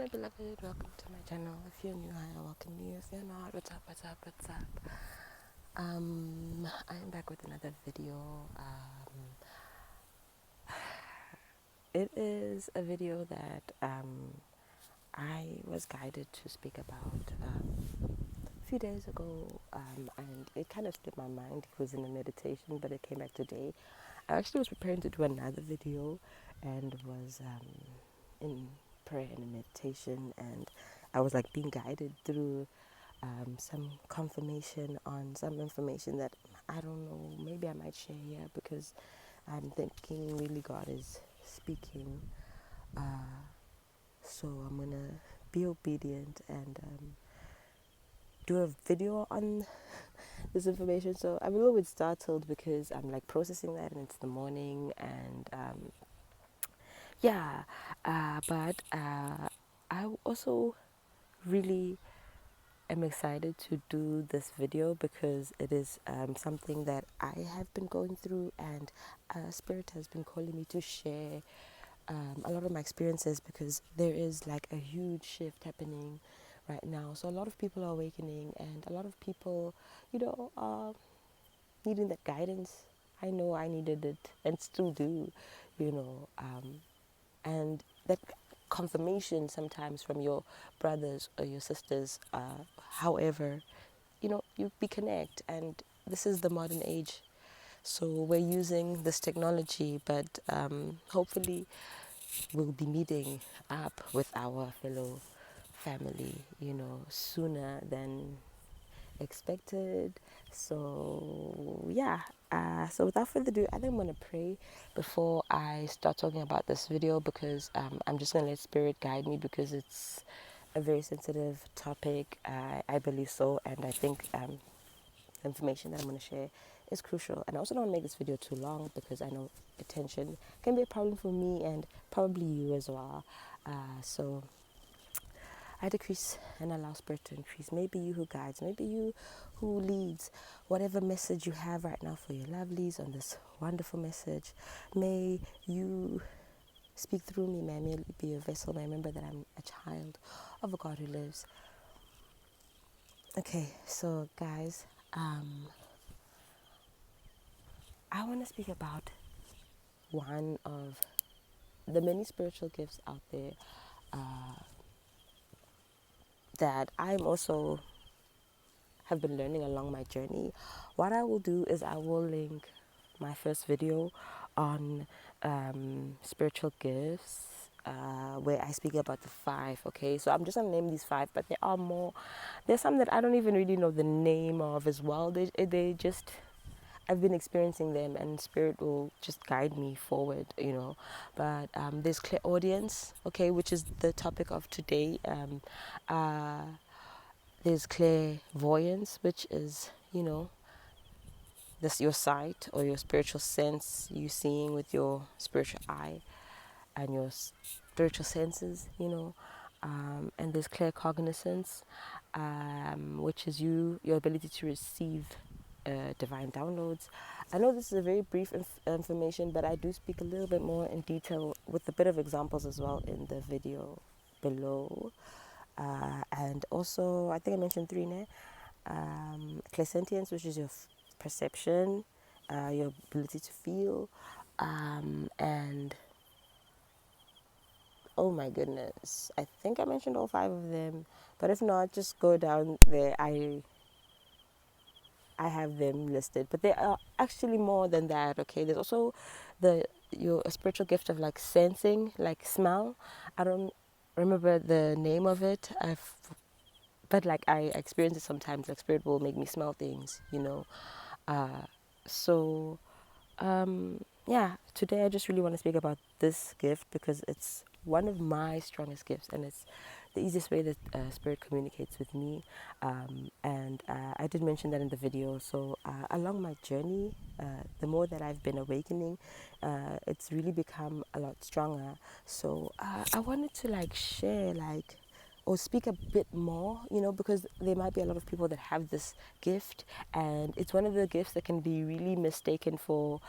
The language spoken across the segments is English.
my beloved, welcome to my channel. If you're new, hi, I welcome you. If you're not, what's up? I'm back with another video. It is a video that I was guided to speak about a few days ago, and it kind of slipped my mind. It was in a meditation, but it came back today. I actually was preparing to do another video and was in prayer and meditation, and I was like being guided through some confirmation on some information that I don't know, maybe I might share here because I'm thinking really God is speaking. So I'm gonna be obedient and do a video on this information. So I'm a little bit startled because I'm like processing that and it's the morning and yeah, but I also really am excited to do this video because it is something that I have been going through, and Spirit has been calling me to share a lot of my experiences because there is like a huge shift happening right now. So a lot of people are awakening, and a lot of people, are needing that guidance. I know I needed it and still do, you know. And that confirmation sometimes from your brothers or your sisters, however, you be connect, and this is the modern age, so we're using this technology, but hopefully we'll be meeting up with our fellow family, sooner than expected. So yeah, so without further ado, I think I'm gonna pray before I start talking about this video, because I'm just gonna let Spirit guide me, because it's a very sensitive topic. I believe so, and I think information that I'm gonna share is crucial. And I also don't want to make this video too long because I know attention can be a problem for me and probably you as well. So I decrease and allow Spirit to increase. Maybe you who guides, maybe you who leads, whatever message you have right now for your lovelies on this wonderful message, may you speak through me. May I be a vessel. May I remember that I'm a child of a God who lives. Okay, so guys, I want to speak about one of the many spiritual gifts out there that I'm also have been learning along my journey. What I will do is I will link my first video on spiritual gifts, where I speak about the 5. Okay, so I'm just gonna name these 5, but there are more. There's some that I don't even really know the name of as well. They just, I've been experiencing them, and Spirit will just guide me forward, But there's clairaudience, okay, which is the topic of today. There's clairvoyance, which is, this your sight or your spiritual sense, you seeing with your spiritual eye and your spiritual senses, and there's claircognizance, which is your ability to receive divine downloads. I know this is a very brief information, but I do speak a little bit more in detail with a bit of examples as well in the video below. And also, I think I mentioned 3 now. Clairsentience, which is your perception, your ability to feel, and oh my goodness, I think I mentioned all 5 of them, but if not, just go down there. I have them listed, but there are actually more than that. Okay, there's also your spiritual gift of like sensing, like smell. I don't remember the name of it. But like I experience it sometimes. Like Spirit will make me smell things, So yeah, today I just really want to speak about this gift because it's one of my strongest gifts, and it's the easiest way that Spirit communicates with me. And I did mention that in the video. So along my journey, the more that I've been awakening, it's really become a lot stronger. So I wanted to like share or speak a bit more, because there might be a lot of people that have this gift, and it's one of the gifts that can be really mistaken for,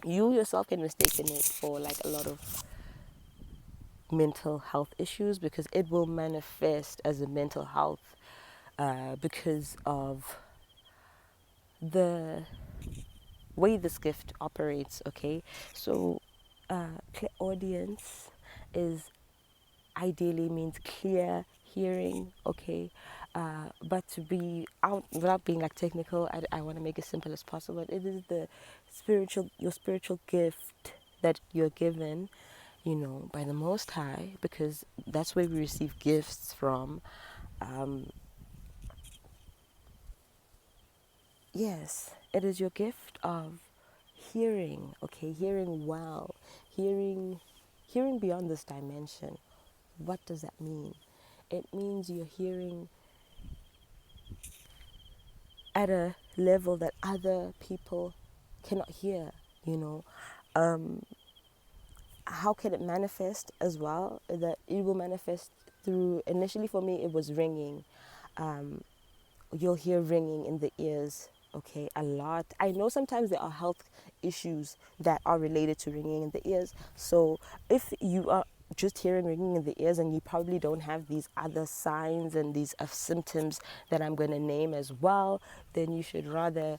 you yourself can mistake it for like a lot of mental health issues, because it will manifest as a mental health because of the way this gift operates. Okay, so clairaudience is ideally means clear hearing. Okay, but to be out without being like technical, I want to make it simple as possible. It is the your spiritual gift that you're given, you know, by the Most High, because that's where we receive gifts from. um, yes, it is your gift of hearing. Okay, hearing well, hearing beyond this dimension. What does that mean? It means you're hearing at a level that other people cannot hear, you know. How can it manifest as well? That it will manifest through, initially for me, it was ringing. You'll hear ringing in the ears, okay, a lot. I know sometimes there are health issues that are related to ringing in the ears. So if you are just hearing ringing in the ears and you probably don't have these other signs and these symptoms that I'm going to name as well, then you should rather,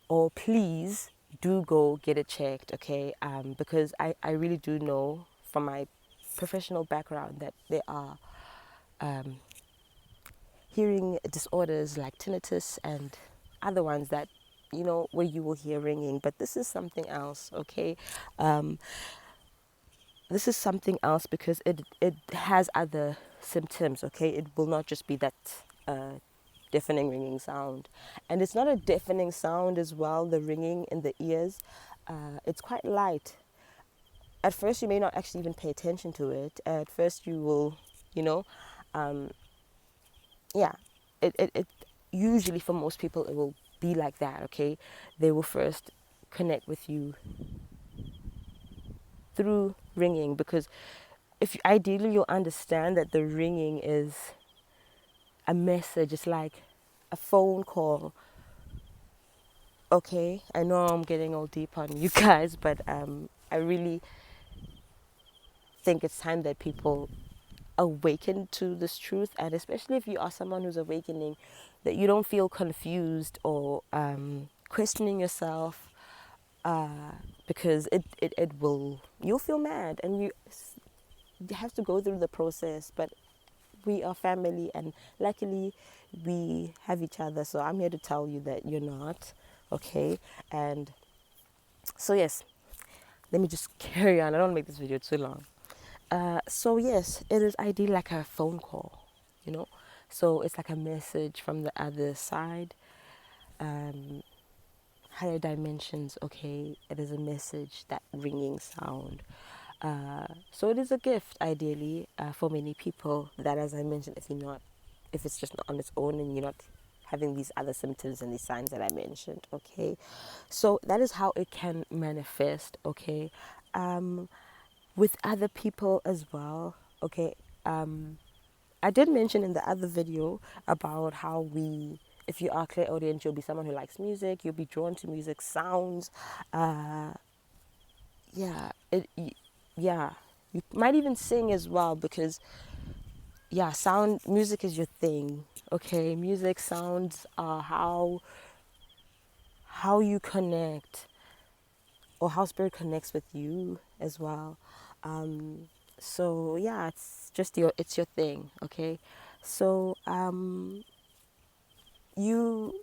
or please do go get it checked, okay? Because I really do know from my professional background that there are hearing disorders like tinnitus and other ones that, you know, where you will hear ringing. But this is something else, okay? This is something else because it has other symptoms, okay? It will not just be that deafening ringing sound. And it's not a deafening sound as well, the ringing in the ears. It's quite light. At first, you may not actually even pay attention to it. At first, you will, you know, yeah, it usually for most people, it will be like that, okay? They will first connect with you through ringing, because if ideally you'll understand that the ringing is a message. It's like a phone call. Okay, I know I'm getting all deep on you guys, but I really think it's time that people awaken to this truth, and especially if you are someone who's awakening, that you don't feel confused or questioning yourself, because it will, you'll feel mad and you have to go through the process. But we are family, and luckily we have each other, so I'm here to tell you that you're not, okay? And so yes, let me just carry on. I don't want to make this video too long. So yes, it is ideally like a phone call, you know. So it's like a message from the other side, higher dimensions. Okay, it is a message, that ringing sound. So it is a gift, ideally, for many people. That, as I mentioned, if it's just not on its own and you're not having these other symptoms and these signs that I mentioned. Okay, so that is how it can manifest. Okay. With other people as well. Okay, I did mention in the other video about how if you are clairaudient, you'll be someone who likes music, you'll be drawn to music, sounds. Yeah, yeah, you might even sing as well, because yeah, music is your thing. Okay, music, sounds are how you connect, or how spirit connects with you as well. So yeah, it's your thing. Okay, so you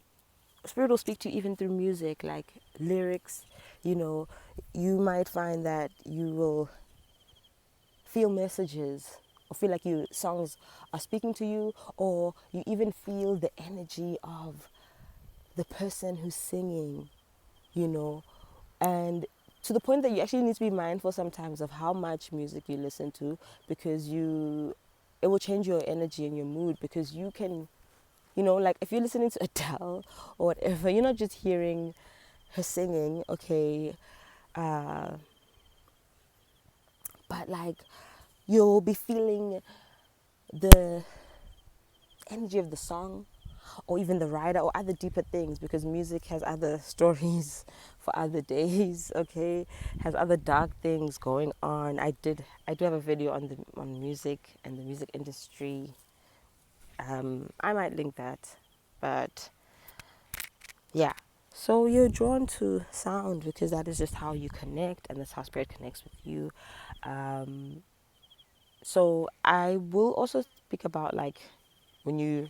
spirit will speak to you even through music, like lyrics. You know, you might find that you will feel messages, or feel like songs are speaking to you, or you even feel the energy of the person who's singing, you know. And to the point that you actually need to be mindful sometimes of how much music you listen to, because it will change your energy and your mood, because you can, you know, like if you're listening to Adele or whatever, you're not just hearing her singing, okay, but like you'll be feeling the energy of the song. or even the writer, or other deeper things, because music has other stories for other days, okay, has other dark things going on. I do have a video on music and the music industry. I might link that, but yeah. So you're drawn to sound because that is just how you connect, and that's how spirit connects with you. So I will also speak about, like, when you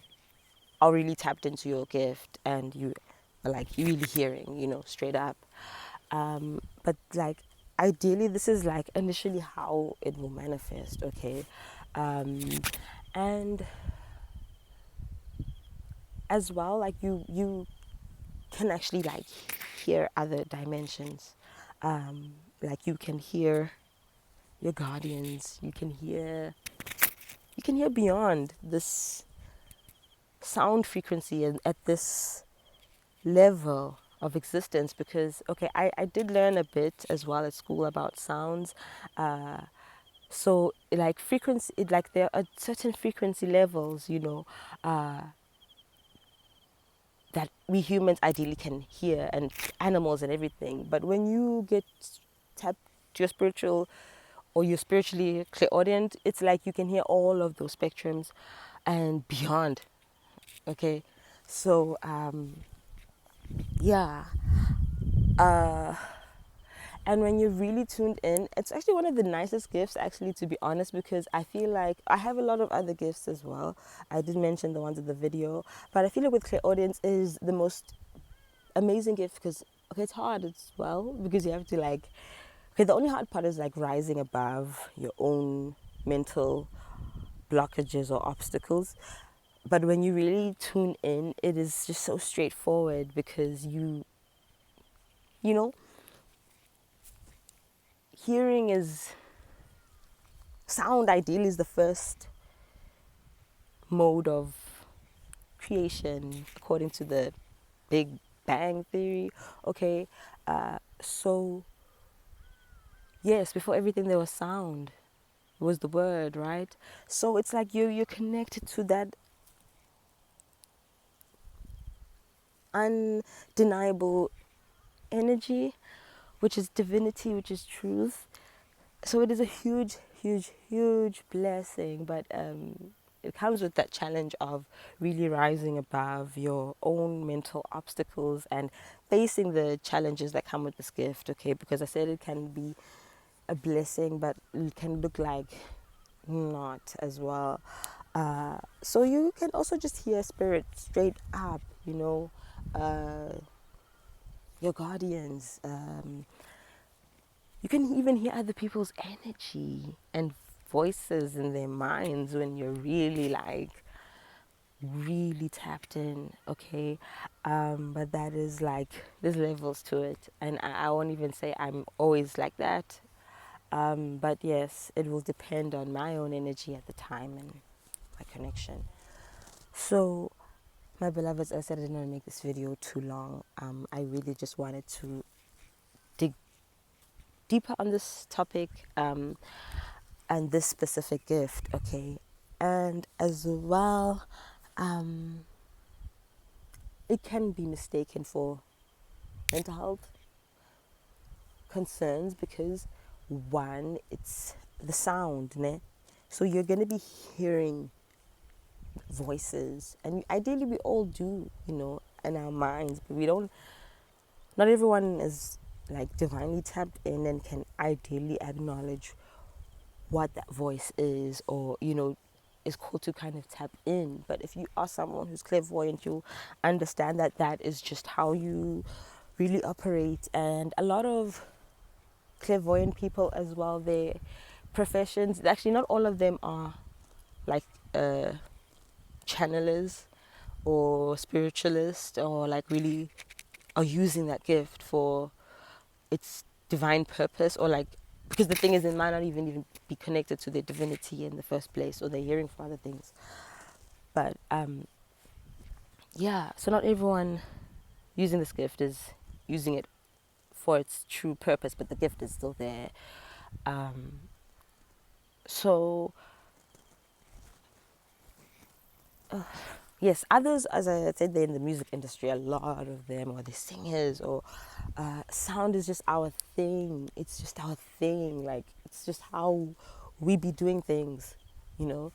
are really tapped into your gift and you are, like, you really hearing, straight up. But, like, ideally, this is, like, initially how it will manifest, okay? And as well, like, you can actually, like, hear other dimensions. Like, you can hear your guardians. You can hear beyond this sound frequency and at this level of existence, because, okay, I did learn a bit as well at school about sounds. So, like, frequency, like, there are certain frequency levels, that we humans ideally can hear, and animals and everything. But when you get tapped to your spiritual, or you're spiritually clairaudient, it's like you can hear all of those spectrums and beyond. Okay, so yeah. And when you're really tuned in, it's actually one of the nicest gifts, actually, to be honest, because I feel like I have a lot of other gifts as well. I did mention the ones in the video, but I feel like with clairaudience is the most amazing gift, because, okay, it's hard as well, because you have to, like, okay, the only hard part is, like, rising above your own mental blockages or obstacles. But when you really tune in, it is just so straightforward, because you know hearing is sound. Ideally, is the first mode of creation according to the Big Bang theory. Okay, so yes, before everything there was sound. It was the word, right? So it's like you're connected to that undeniable energy, which is divinity, which is truth. So it is a huge, huge, huge blessing, but it comes with that challenge of really rising above your own mental obstacles and facing the challenges that come with this gift, okay? Because I said it can be a blessing, but it can look like not as well. So you can also just hear spirit straight up, your guardians. You can even hear other people's energy and voices in their minds when you're really, like, really tapped in, okay? But that is, like, there's levels to it, and I won't even say I'm always like that. But yes, it will depend on my own energy at the time and my connection. So, my beloveds, I said I didn't want to make this video too long. I really just wanted to dig deeper on this topic, and this specific gift, okay? And as well, it can be mistaken for mental health concerns, because, one, it's the sound, ne? So you're going to be hearing voices, and ideally we all do, in our minds, but we don't, not everyone is, like, divinely tapped in and can ideally acknowledge what that voice is, or is called to kind of tap in. But if you are someone who's clairvoyant, you'll understand that that is just how you really operate. And a lot of clairvoyant people as well, their professions, actually not all of them are, like, channelers or spiritualists, or, like, really are using that gift for its divine purpose, or, like, because the thing is, it might not even be connected to their divinity in the first place, or they're hearing for other things. But yeah, so not everyone using this gift is using it for its true purpose, but the gift is still there. So yes, others, as I said, they're in the music industry. A lot of them, or they're singers, or sound is just our thing. It's just our thing. Like, it's just how we be doing things, you know.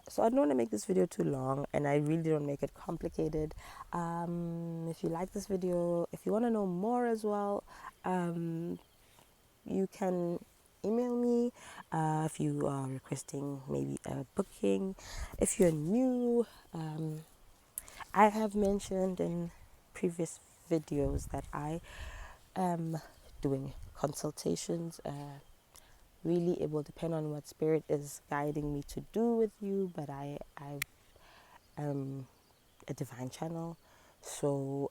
So I don't want to make this video too long, and I really don't make it complicated. If you like this video, if you want to know more as well, you can email me if you are requesting maybe a booking. If you're new, I have mentioned in previous videos that I am doing consultations. Really, it will depend on what spirit is guiding me to do with you, but I am a divine channel. So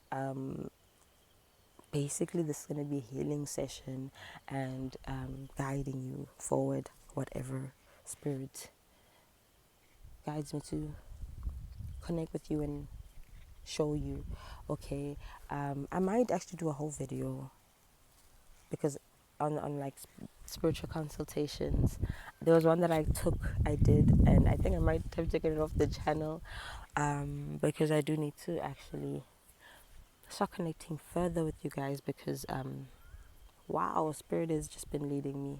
basically, this is going to be a healing session and guiding you forward, whatever spirit guides me to connect with you and show you. Okay, I might actually do a whole video, because on like spiritual consultations, there was one that I did, and I think I might have taken it off the channel, because I do need to actually start connecting further with you guys, because wow, spirit has just been leading me.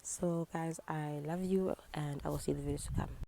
So guys, I love you, and I will see the videos to come.